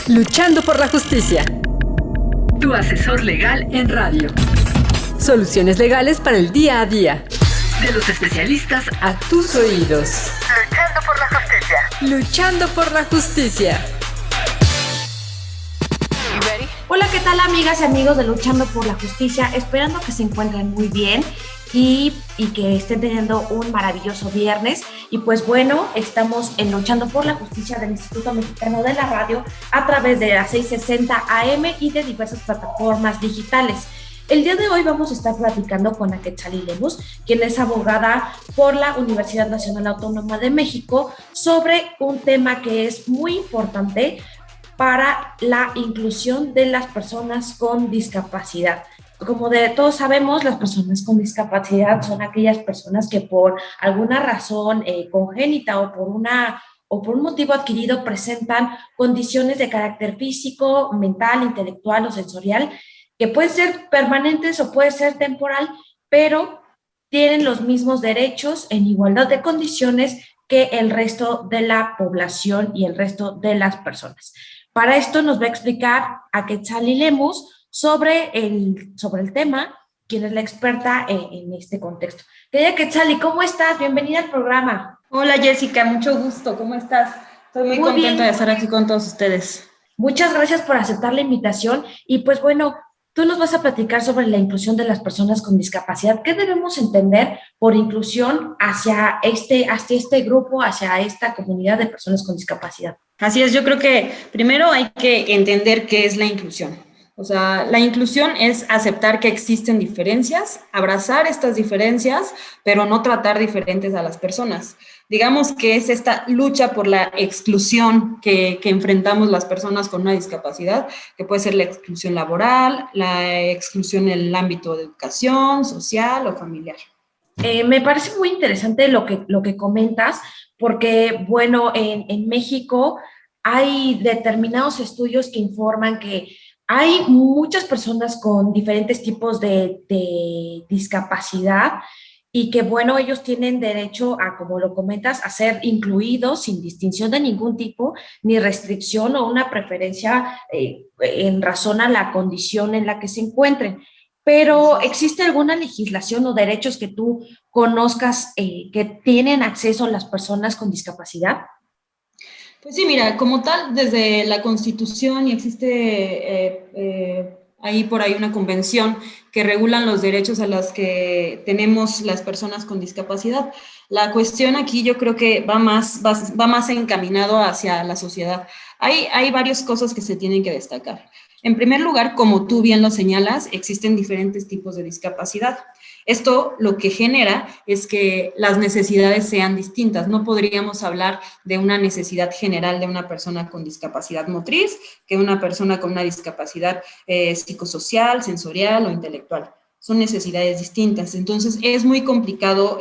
Luchando por la justicia. Tu asesor legal en radio. Soluciones legales para el día a día. De los especialistas a tus oídos. Luchando por la justicia. Luchando por la justicia. Hola, ¿qué tal, amigas y amigos de Luchando por la Justicia? Esperando que se encuentren muy bien y que estén teniendo un maravilloso viernes. Y pues bueno, estamos en Luchando por la Justicia del Instituto Mexicano de la Radio a través de las 660 AM y de diversas plataformas digitales. El día de hoy vamos a estar platicando con Aquetzali Lemus, quien es abogada por la Universidad Nacional Autónoma de México, sobre un tema que es muy importante para la inclusión de las personas con discapacidad. Como todos sabemos, las personas con discapacidad son aquellas personas que por alguna razón congénita o por un motivo adquirido presentan condiciones de carácter físico, mental, intelectual o sensorial que pueden ser permanentes o puede ser temporal, pero tienen los mismos derechos en igualdad de condiciones que el resto de la población y el resto de las personas. Para esto nos va a explicar Aquetzali Lemus sobre el tema, quien es la experta en este contexto. Querida Aquetzali, ¿cómo estás? Bienvenida al programa. Hola Jessica, mucho gusto, ¿cómo estás? Estoy muy contenta de estar aquí con todos ustedes. Muchas gracias por aceptar la invitación y pues bueno, tú nos vas a platicar sobre la inclusión de las personas con discapacidad. ¿Qué debemos entender por inclusión hacia este grupo, hacia esta comunidad de personas con discapacidad? Así es, yo creo que primero hay que entender qué es la inclusión. O sea, la inclusión es aceptar que existen diferencias, abrazar estas diferencias, pero no tratar diferentes a las personas. Digamos que es esta lucha por la exclusión que enfrentamos las personas con una discapacidad, que puede ser la exclusión laboral, la exclusión en el ámbito de educación, social o familiar. Me parece muy interesante lo que comentas, porque, bueno, en México hay determinados estudios que informan que hay muchas personas con diferentes tipos de discapacidad y que, bueno, ellos tienen derecho a, como lo comentas, a ser incluidos sin distinción de ningún tipo, ni restricción o una preferencia en razón a la condición en la que se encuentren. Pero, ¿existe alguna legislación o derechos que tú conozcas que tienen acceso las personas con discapacidad? Pues sí, mira, como tal, desde la Constitución y existe ahí por ahí una convención que regulan los derechos a los que tenemos las personas con discapacidad. La cuestión aquí yo creo que va más encaminado hacia la sociedad. Hay varias cosas que se tienen que destacar. En primer lugar, como tú bien lo señalas, existen diferentes tipos de discapacidad. Esto lo que genera es que las necesidades sean distintas. No podríamos hablar de una necesidad general de una persona con discapacidad motriz que una persona con una discapacidad psicosocial, sensorial o intelectual. Son necesidades distintas. Entonces, es muy complicado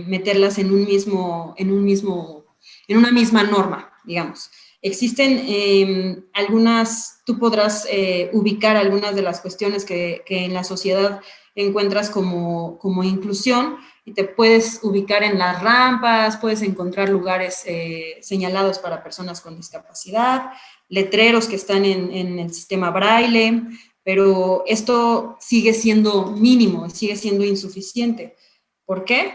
meterlas en una misma norma, digamos. Existen tú podrás ubicar algunas de las cuestiones que en la sociedad encuentras como inclusión y te puedes ubicar en las rampas, puedes encontrar lugares señalados para personas con discapacidad, letreros que están en el sistema braille, pero esto sigue siendo mínimo, sigue siendo insuficiente. ¿Por qué?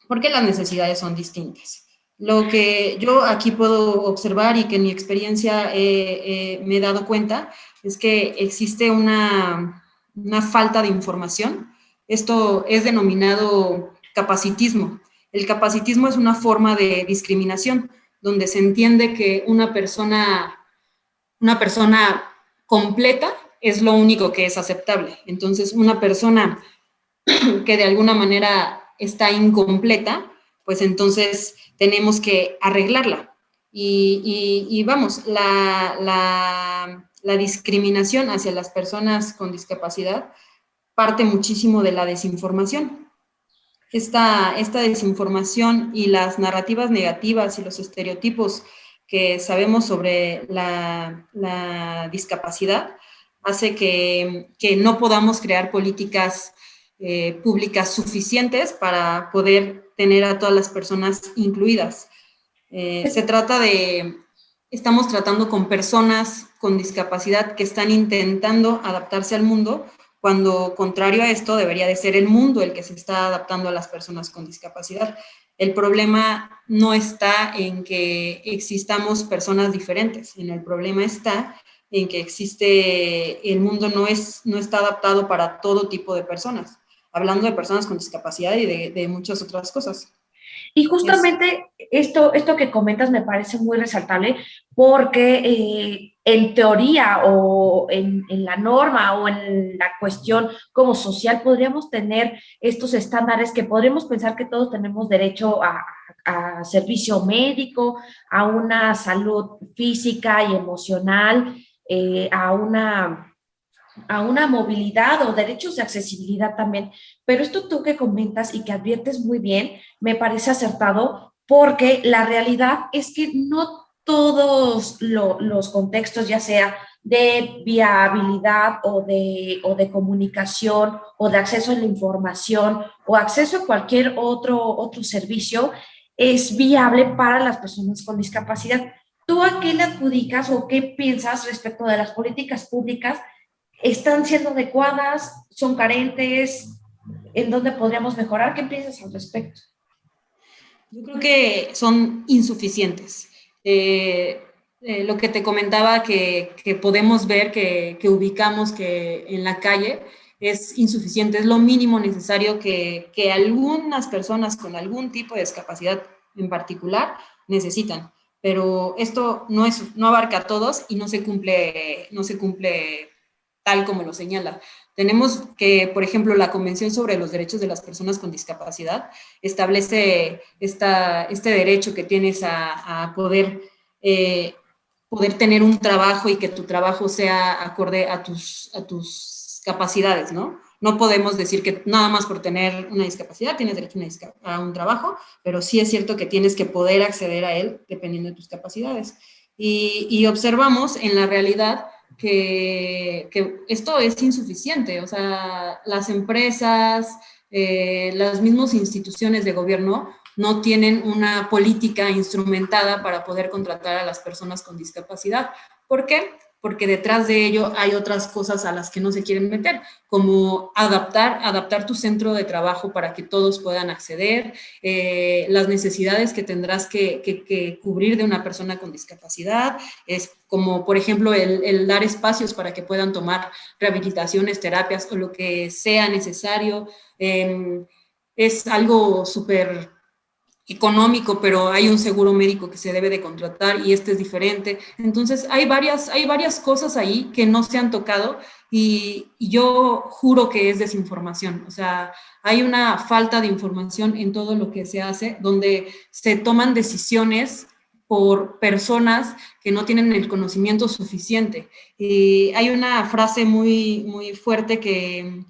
Porque las necesidades son distintas. Lo que yo aquí puedo observar y que en mi experiencia me he dado cuenta es que existe una falta de información. Esto es denominado capacitismo. El capacitismo es una forma de discriminación donde se entiende que una persona completa es lo único que es aceptable. Entonces, una persona que de alguna manera está incompleta, pues entonces tenemos que arreglarla. Y vamos, la discriminación hacia las personas con discapacidad parte muchísimo de la desinformación. Esta desinformación y las narrativas negativas y los estereotipos que sabemos sobre la discapacidad hace que no podamos crear políticas públicas suficientes para poder tener a todas las personas incluidas. Se trata de estamos tratando con personas con discapacidad que están intentando adaptarse al mundo, cuando contrario a esto debería de ser el mundo el que se está adaptando a las personas con discapacidad. El problema no está en que existamos personas diferentes, el problema está en que el mundo no está adaptado para todo tipo de personas, hablando de personas con discapacidad y de muchas otras cosas. Y justamente esto que comentas me parece muy resaltable porque en teoría o en la norma o en la cuestión como social podríamos tener estos estándares que podríamos pensar que todos tenemos derecho a servicio médico, a una salud física y emocional, a una movilidad o derechos de accesibilidad también. Pero esto tú que comentas y que adviertes muy bien, me parece acertado porque la realidad es que no todos los contextos, ya sea de viabilidad o de comunicación o de acceso a la información o acceso a cualquier otro servicio, es viable para las personas con discapacidad. ¿Tú a qué le adjudicas o qué piensas respecto de las políticas públicas? ¿Están siendo adecuadas? ¿Son carentes? ¿En dónde podríamos mejorar? ¿Qué piensas al respecto? Yo creo que son insuficientes. Lo que te comentaba que podemos ver, que ubicamos que en la calle es insuficiente, es lo mínimo necesario que algunas personas con algún tipo de discapacidad en particular necesitan. Pero esto no abarca a todos y no se cumple tal como lo señala. Tenemos que, por ejemplo, la Convención sobre los Derechos de las Personas con Discapacidad establece este derecho que tienes a poder tener un trabajo y que tu trabajo sea acorde a tus capacidades, ¿no? No podemos decir que nada más por tener una discapacidad tienes derecho a un trabajo, pero sí es cierto que tienes que poder acceder a él dependiendo de tus capacidades. Y observamos en la realidad que esto es insuficiente. O sea, las empresas, las mismas instituciones de gobierno no tienen una política instrumentada para poder contratar a las personas con discapacidad. ¿Por qué? Porque detrás de ello hay otras cosas a las que no se quieren meter, como adaptar tu centro de trabajo para que todos puedan acceder, las necesidades que tendrás que cubrir de una persona con discapacidad, es como, por ejemplo, el dar espacios para que puedan tomar rehabilitaciones, terapias o lo que sea necesario. Es algo súper económico, pero hay un seguro médico que se debe de contratar y este es diferente. Entonces, hay varias cosas ahí que no se han tocado y yo juro que es desinformación. O sea, hay una falta de información en todo lo que se hace, donde se toman decisiones por personas que no tienen el conocimiento suficiente. Y hay una frase muy, muy fuerte que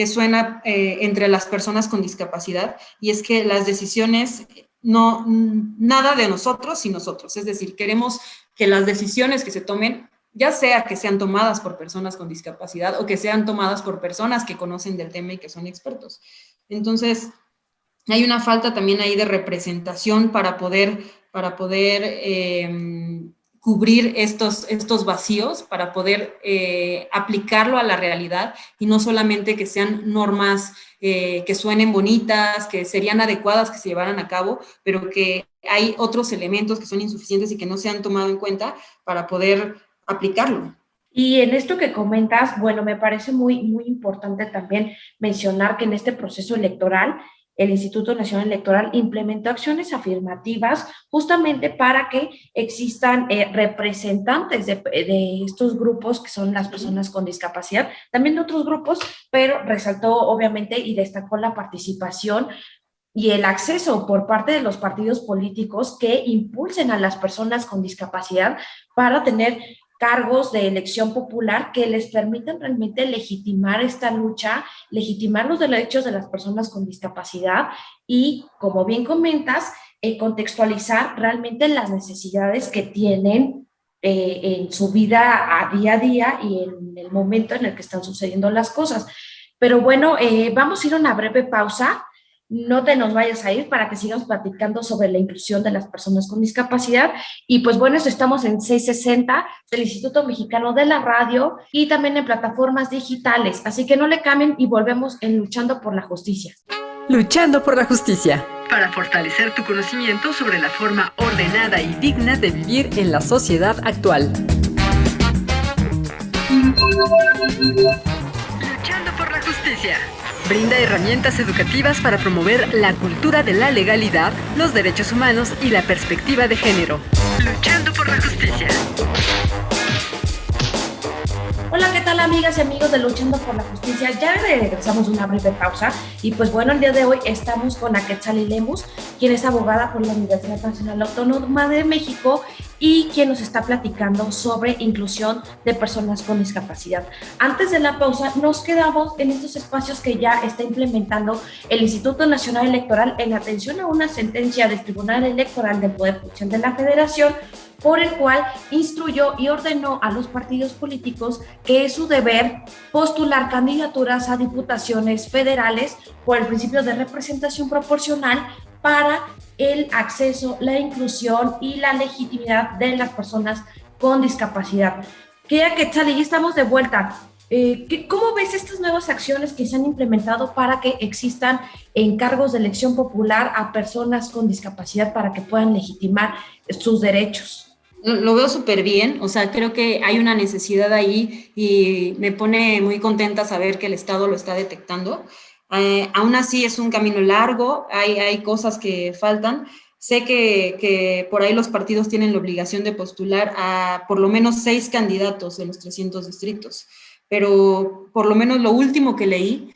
suena entre las personas con discapacidad, y es que las decisiones nada de nosotros y nosotros. Es decir, queremos que las decisiones que se tomen, ya sea que sean tomadas por personas con discapacidad o que sean tomadas por personas que conocen del tema y que son expertos. Entonces, hay una falta también ahí de representación para poder cubrir estos vacíos, para poder aplicarlo a la realidad y no solamente que sean normas que suenen bonitas, que serían adecuadas que se llevaran a cabo, pero que hay otros elementos que son insuficientes y que no se han tomado en cuenta para poder aplicarlo. Y en esto que comentas, bueno, me parece muy, muy importante también mencionar que en este proceso electoral el Instituto Nacional Electoral implementó acciones afirmativas justamente para que existan representantes de estos grupos que son las personas con discapacidad, también de otros grupos, pero resaltó obviamente y destacó la participación y el acceso por parte de los partidos políticos que impulsen a las personas con discapacidad para tener cargos de elección popular que les permitan realmente legitimar esta lucha, legitimar los derechos de las personas con discapacidad y, como bien comentas, contextualizar realmente las necesidades que tienen en su vida a día y en el momento en el que están sucediendo las cosas. Pero bueno, vamos a ir a una breve pausa. no te nos vayas a ir para que sigamos platicando sobre la inclusión de las personas con discapacidad. Y pues bueno, estamos en 660 del Instituto Mexicano de la Radio y también en plataformas digitales. Así que no le cambien y volvemos en Luchando por la Justicia. Luchando por la justicia. Para fortalecer tu conocimiento sobre la forma ordenada y Digna de vivir en la sociedad actual. luchando por la justicia. Brinda herramientas educativas para promover la cultura de la legalidad, los derechos humanos y la perspectiva de género. Luchando por la justicia. Hola, ¿qué tal amigas y amigos de Luchando por la Justicia? Ya regresamos de una breve pausa y pues bueno, el día de hoy estamos con Aquetzali Lemus, quien es abogada por la Universidad Nacional Autónoma de México y quien nos está platicando sobre inclusión de personas con discapacidad. Antes de la pausa nos quedamos en estos espacios que ya está implementando el Instituto Nacional Electoral en atención a una sentencia del Tribunal Electoral del Poder Judicial de la Federación, por el cual instruyó y ordenó a los partidos políticos que es su deber postular candidaturas a diputaciones federales por el principio de representación proporcional para el acceso, la inclusión y la legitimidad de las personas con discapacidad. Querida Quetzali, ya estamos de vuelta. ¿Cómo ves estas nuevas acciones que se han implementado para que existan encargos de elección popular a personas con discapacidad para que puedan legitimar sus derechos? Lo veo súper bien, o sea, creo que hay una necesidad ahí y me pone muy contenta saber que el Estado lo está detectando. Aún así es un camino largo, hay cosas que faltan. Sé que por ahí los partidos tienen la obligación de postular a por lo menos 6 candidatos de los 300 distritos, pero por lo menos lo último que leí,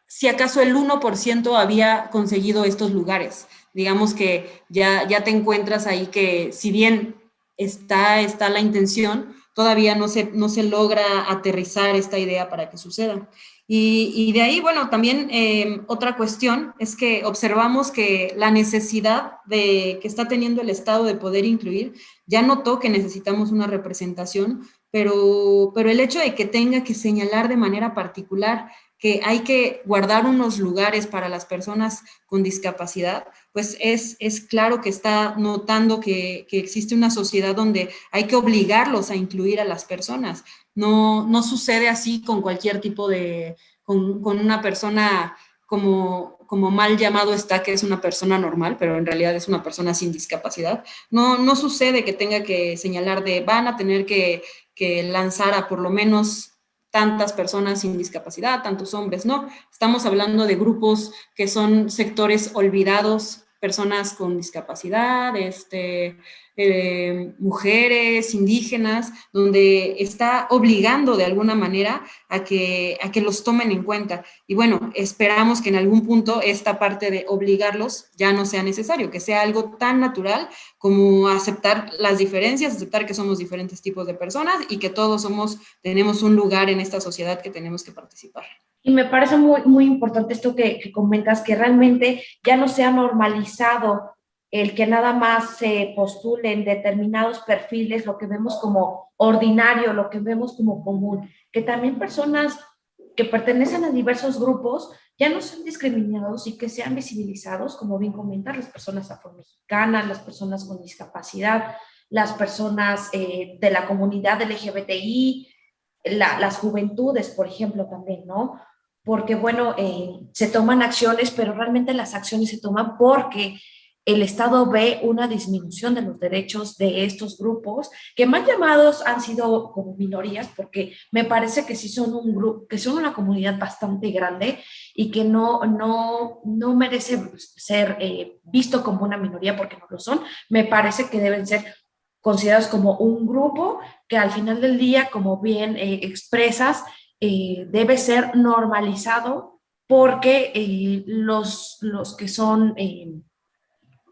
si acaso el 1% había conseguido estos lugares. Digamos que ya te encuentras ahí que si bien está la intención, todavía no se logra aterrizar esta idea para que suceda. Y de ahí, bueno, también otra cuestión es que observamos que la necesidad que está teniendo el Estado de poder incluir, ya notó que necesitamos una representación, pero el hecho de que tenga que señalar de manera particular que hay que guardar unos lugares para las personas con discapacidad, pues es claro que está notando que existe una sociedad donde hay que obligarlos a incluir a las personas. No sucede así con cualquier tipo con una persona como mal llamado está, que es una persona normal, pero en realidad es una persona sin discapacidad. No sucede que tenga que señalar van a tener que lanzar a por lo menos tantas personas sin discapacidad, tantos hombres, no. Estamos hablando de grupos que son sectores olvidados, personas con discapacidad, mujeres, indígenas, donde está obligando de alguna manera a que los tomen en cuenta. Y bueno, esperamos que en algún punto esta parte de obligarlos ya no sea necesario, que sea algo tan natural como aceptar las diferencias, aceptar que somos diferentes tipos de personas y que todos tenemos un lugar en esta sociedad que tenemos que participar. Y me parece muy, muy importante esto que comentas, que realmente ya no se ha normalizado el que nada más se postulen determinados perfiles, lo que vemos como ordinario, lo que vemos como común, que también personas que pertenecen a diversos grupos ya no son discriminados y que sean visibilizados, como bien comentas, las personas afromexicanas, las personas con discapacidad, las personas de la comunidad LGBTI, las juventudes, por ejemplo, también, ¿no? Porque, bueno, se toman acciones, pero realmente las acciones se toman porque el Estado ve una disminución de los derechos de estos grupos, que más llamados han sido como minorías, porque me parece que sí son un grupo, que son una comunidad bastante grande y que no merece ser visto como una minoría porque no lo son. Me parece que deben ser considerados como un grupo que al final del día, como bien expresas, debe ser normalizado porque los que son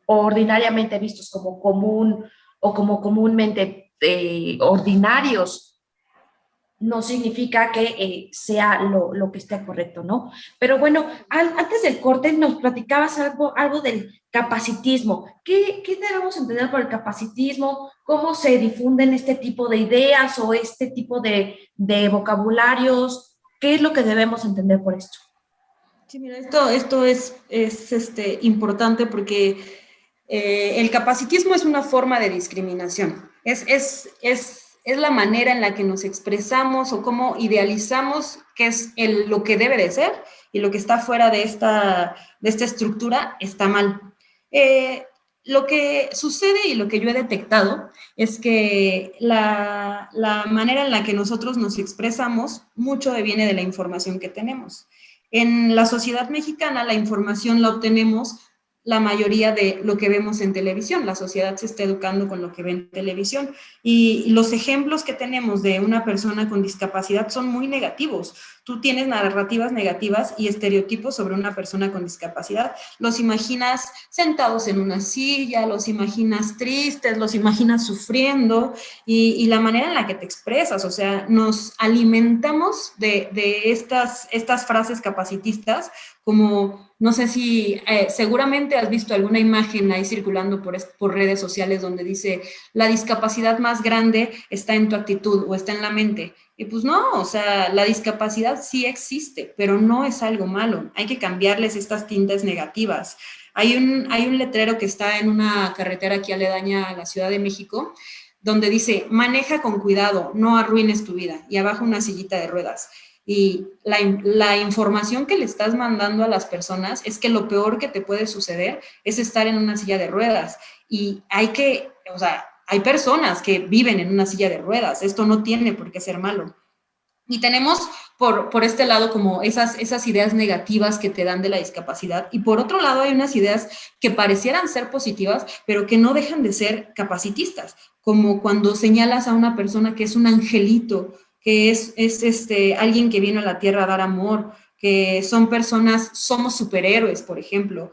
ordinariamente vistos como común o como comúnmente ordinarios, no significa que sea lo que esté correcto, ¿no? Pero bueno, antes del corte nos platicabas algo del capacitismo. ¿Qué debemos entender por el capacitismo? ¿Cómo se difunden este tipo de ideas o este tipo de vocabularios? ¿Qué es lo que debemos entender por esto? Sí, mira, esto es importante porque el capacitismo es una forma de discriminación. Es la manera en la que nos expresamos o cómo idealizamos qué es lo que debe de ser, y lo que está fuera de esta estructura está mal. Lo que sucede y lo que yo he detectado es que la manera en la que nosotros nos expresamos mucho viene de la información que tenemos. En la sociedad mexicana la información la obtenemos la mayoría de lo que vemos en televisión. La sociedad se está educando con lo que ve en televisión, y los ejemplos que tenemos de una persona con discapacidad son muy negativos. Tú tienes narrativas negativas y estereotipos sobre una persona con discapacidad. Los imaginas sentados en una silla, los imaginas tristes, los imaginas sufriendo, y la manera en la que te expresas, o sea, nos alimentamos de estas frases capacitistas, como, no sé si seguramente has visto alguna imagen ahí circulando por redes sociales donde dice, la discapacidad más grande está en tu actitud o está en la mente. Y pues no, o sea, la discapacidad sí existe, pero no es algo malo. Hay que cambiarles estas tintas negativas. Hay un letrero que está en una carretera aquí aledaña a la Ciudad de México, donde dice, maneja con cuidado, no arruines tu vida, y abajo una sillita de ruedas. Y la información que le estás mandando a las personas es que lo peor que te puede suceder es estar en una silla de ruedas. Y hay personas que viven en una silla de ruedas. Esto no tiene por qué ser malo. Y tenemos por este lado como esas ideas negativas que te dan de la discapacidad, y por otro lado hay unas ideas que parecieran ser positivas, pero que no dejan de ser capacitistas, como cuando señalas a una persona que es un angelito, que es alguien que vino a la tierra a dar amor, que son personas, somos superhéroes, por ejemplo.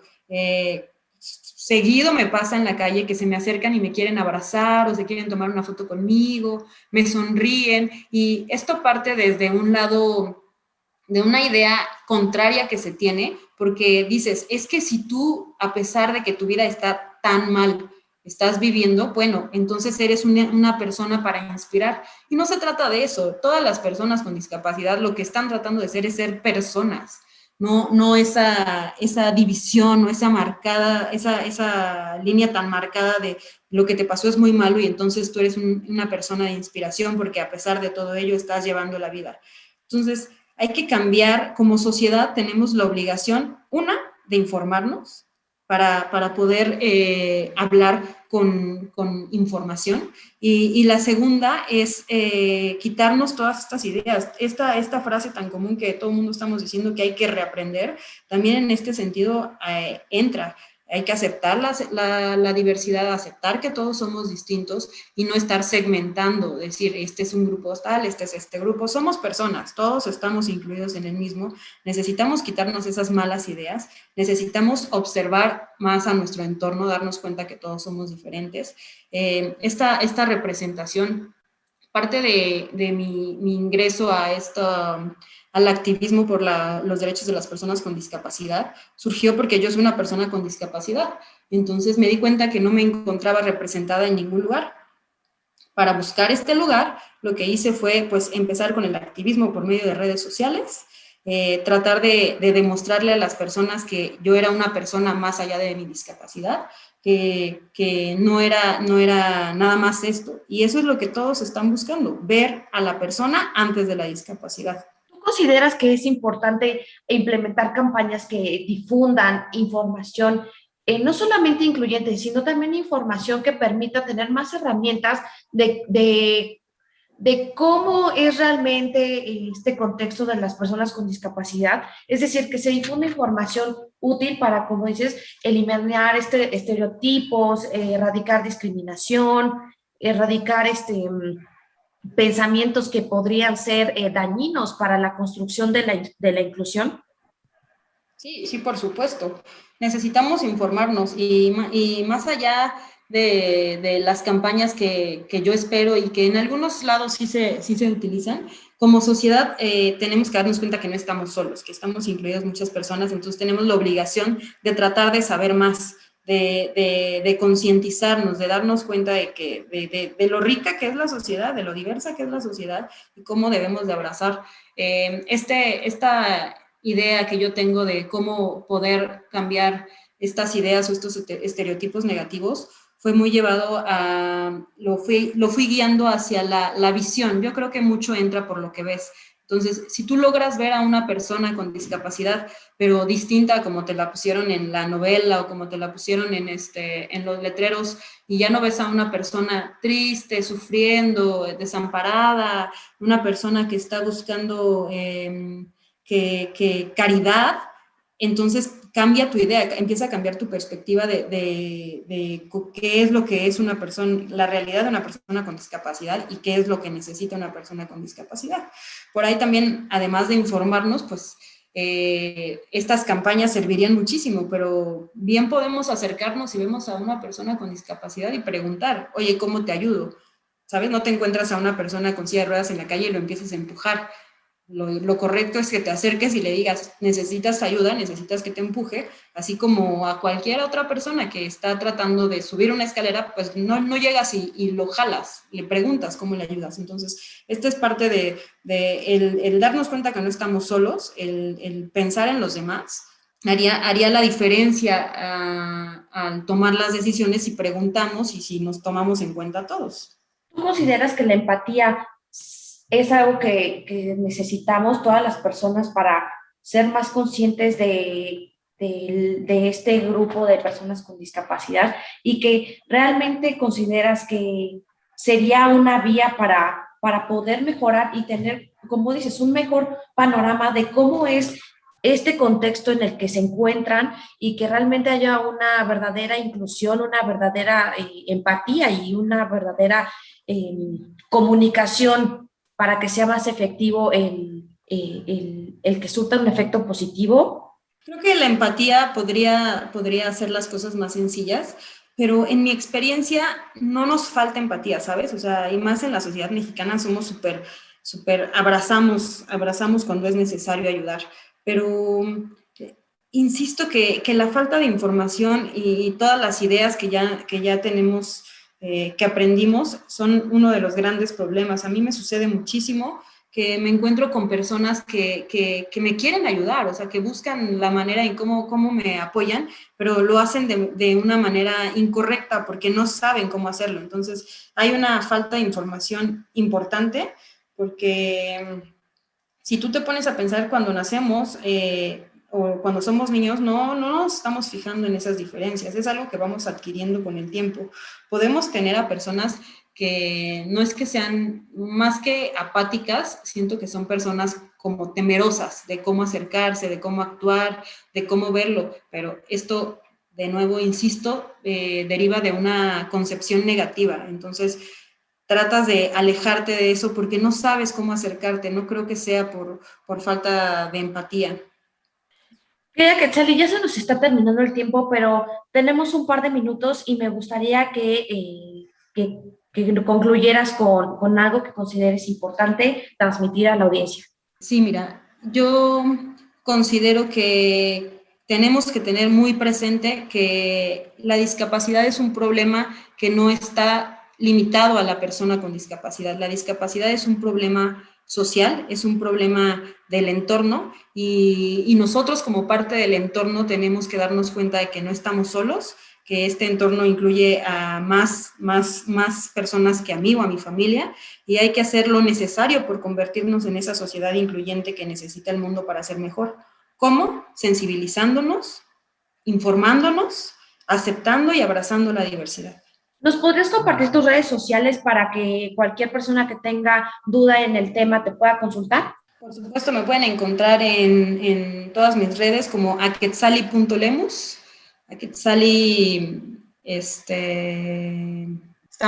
Seguido me pasa en la calle que se me acercan y me quieren abrazar o se quieren tomar una foto conmigo, me sonríen, y esto parte desde un lado de una idea contraria que se tiene, porque dices, es que si tú, a pesar de que tu vida está tan mal, estás viviendo, bueno, entonces eres una persona para inspirar. Y no se trata de eso. Todas las personas con discapacidad lo que están tratando de ser es ser personas. No esa división o esa línea tan marcada de lo que te pasó es muy malo y entonces tú eres una persona de inspiración porque a pesar de todo ello estás llevando la vida. Entonces, hay que cambiar. Como sociedad tenemos la obligación, una, de informarnos para poder hablar con información, y la segunda es quitarnos todas estas ideas. Esta frase tan común que todo el mundo estamos diciendo que hay que reaprender, también en este sentido entra. Hay que aceptar la diversidad, aceptar que todos somos distintos y no estar segmentando, decir, este es un grupo tal, este es este grupo. Somos personas, todos estamos incluidos en el mismo. Necesitamos quitarnos esas malas ideas, necesitamos observar más a nuestro entorno, darnos cuenta que todos somos diferentes. Esta representación, parte de mi ingreso al activismo por los derechos de las personas con discapacidad, surgió porque yo soy una persona con discapacidad. Entonces me di cuenta que no me encontraba representada en ningún lugar. Para buscar este lugar, lo que hice fue pues empezar con el activismo por medio de redes sociales, tratar de demostrarle a las personas que yo era una persona más allá de mi discapacidad, que no era nada más esto. Y eso es lo que todos están buscando, ver a la persona antes de la discapacidad. ¿Tú consideras que es importante implementar campañas que difundan información, no solamente incluyente, sino también información que permita tener más herramientas de cómo es realmente este contexto de las personas con discapacidad? Es decir, que se difunda información útil para, como dices, eliminar estereotipos, erradicar discriminación, erradicar pensamientos que podrían ser dañinos para la construcción de la inclusión. Sí, por supuesto. Necesitamos informarnos, y más allá de las campañas que yo espero y que en algunos lados sí se utilizan, como sociedad tenemos que darnos cuenta que no estamos solos, que estamos incluidas muchas personas, entonces tenemos la obligación de tratar de saber más, de concientizarnos, de darnos cuenta de lo rica que es la sociedad, de lo diversa que es la sociedad y cómo debemos de abrazar idea que yo tengo de cómo poder cambiar estas ideas o estos estereotipos negativos fue muy llevado a, lo fui guiando hacia la visión. Yo creo que mucho entra por lo que ves. Entonces, si tú logras ver a una persona con discapacidad, pero distinta como te la pusieron en la novela o como te la pusieron en los letreros, y ya no ves a una persona triste, sufriendo, desamparada, una persona que está buscando caridad, entonces cambia tu idea, empieza a cambiar tu perspectiva de qué es lo que es una persona, la realidad de una persona con discapacidad y qué es lo que necesita una persona con discapacidad. Por ahí también, además de informarnos, pues estas campañas servirían muchísimo, pero bien podemos acercarnos si vemos a una persona con discapacidad y preguntar, oye, ¿cómo te ayudo? ¿Sabes? No te encuentras a una persona con silla de ruedas en la calle y lo empiezas a empujar. Lo correcto es que te acerques y le digas, necesitas ayuda, necesitas que te empuje, así como a cualquier otra persona que está tratando de subir una escalera, pues no llegas y lo jalas, le preguntas cómo le ayudas. Entonces, esta es parte de el darnos cuenta que no estamos solos, el pensar en los demás, haría la diferencia al tomar las decisiones si preguntamos y si nos tomamos en cuenta a todos. ¿Tú consideras que la empatía es algo que necesitamos todas las personas para ser más conscientes de este grupo de personas con discapacidad y que realmente consideras que sería una vía para poder mejorar y tener, como dices, un mejor panorama de cómo es este contexto en el que se encuentran y que realmente haya una verdadera inclusión, una verdadera empatía y una verdadera comunicación para que sea más efectivo el que surta un efecto positivo? Creo que la empatía podría hacer las cosas más sencillas, pero en mi experiencia no nos falta empatía, ¿sabes? O sea, y más en la sociedad mexicana somos súper abrazamos cuando es necesario ayudar, pero insisto que la falta de información y todas las ideas que ya tenemos, que aprendimos, son uno de los grandes problemas. A mí me sucede muchísimo que me encuentro con personas que me quieren ayudar, o sea, que buscan la manera en cómo me apoyan, pero lo hacen de una manera incorrecta porque no saben cómo hacerlo. Entonces, hay una falta de información importante porque si tú te pones a pensar cuando nacemos o cuando somos niños, no nos estamos fijando en esas diferencias, es algo que vamos adquiriendo con el tiempo. Podemos tener a personas que no es que sean más que apáticas, siento que son personas como temerosas de cómo acercarse, de cómo actuar, de cómo verlo, pero esto, de nuevo, insisto, deriva de una concepción negativa. Entonces, tratas de alejarte de eso porque no sabes cómo acercarte, no creo que sea por falta de empatía. Querida Quetzali, ya se nos está terminando el tiempo, pero tenemos un par de minutos y me gustaría que concluyeras con algo que consideres importante transmitir a la audiencia. Sí, mira, yo considero que tenemos que tener muy presente que la discapacidad es un problema que no está limitado a la persona con discapacidad. La discapacidad es un problema social, es un problema del entorno y nosotros como parte del entorno tenemos que darnos cuenta de que no estamos solos, que este entorno incluye a más personas que a mí o a mi familia y hay que hacer lo necesario por convertirnos en esa sociedad incluyente que necesita el mundo para ser mejor. ¿Cómo? Sensibilizándonos, informándonos, aceptando y abrazando la diversidad. ¿Nos podrías compartir tus redes sociales para que cualquier persona que tenga duda en el tema te pueda consultar? Por supuesto, me pueden encontrar en todas mis redes como aquetzali.lemus. Aquetzali, está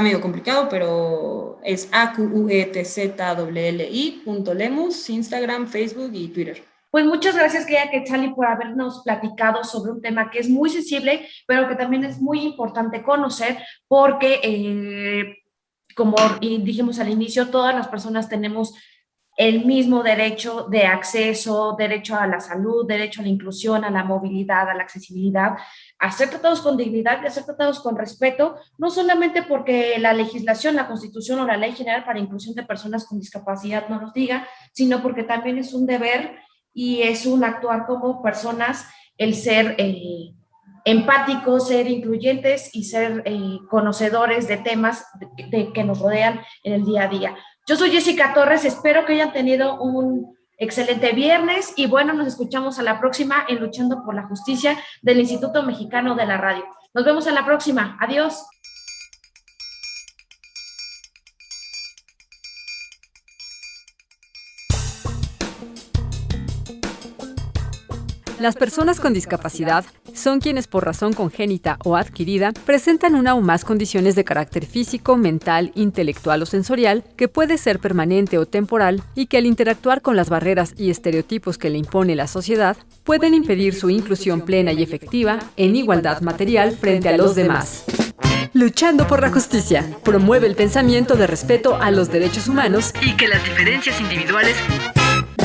medio complicado, pero es AQUETZLLI.lemus, Instagram, Facebook y Twitter. Pues muchas gracias, querida Quetzali, por habernos platicado sobre un tema que es muy sensible, pero que también es muy importante conocer porque, como dijimos al inicio, todas las personas tenemos el mismo derecho de acceso, derecho a la salud, derecho a la inclusión, a la movilidad, a la accesibilidad, a ser tratados con dignidad y a ser tratados con respeto, no solamente porque la legislación, la Constitución o la Ley General para Inclusión de Personas con Discapacidad no nos diga, sino porque también es un deber y es un actuar como personas, el ser empáticos, ser incluyentes y ser conocedores de temas que nos rodean en el día a día. Yo soy Jessica Torres, espero que hayan tenido un excelente viernes y bueno, nos escuchamos a la próxima en Luchando por la Justicia del Instituto Mexicano de la Radio. Nos vemos a la próxima. Adiós. Las personas con discapacidad son quienes por razón congénita o adquirida presentan una o más condiciones de carácter físico, mental, intelectual o sensorial que puede ser permanente o temporal y que al interactuar con las barreras y estereotipos que le impone la sociedad pueden impedir su inclusión plena y efectiva en igualdad material frente a los demás. Luchando por la justicia, promueve el pensamiento de respeto a los derechos humanos y que las diferencias individuales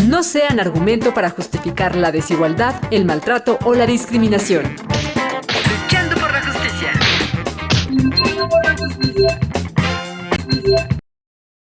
no sean argumento para justificar la desigualdad, el maltrato o la discriminación. Luchando por la justicia. Luchando por la justicia.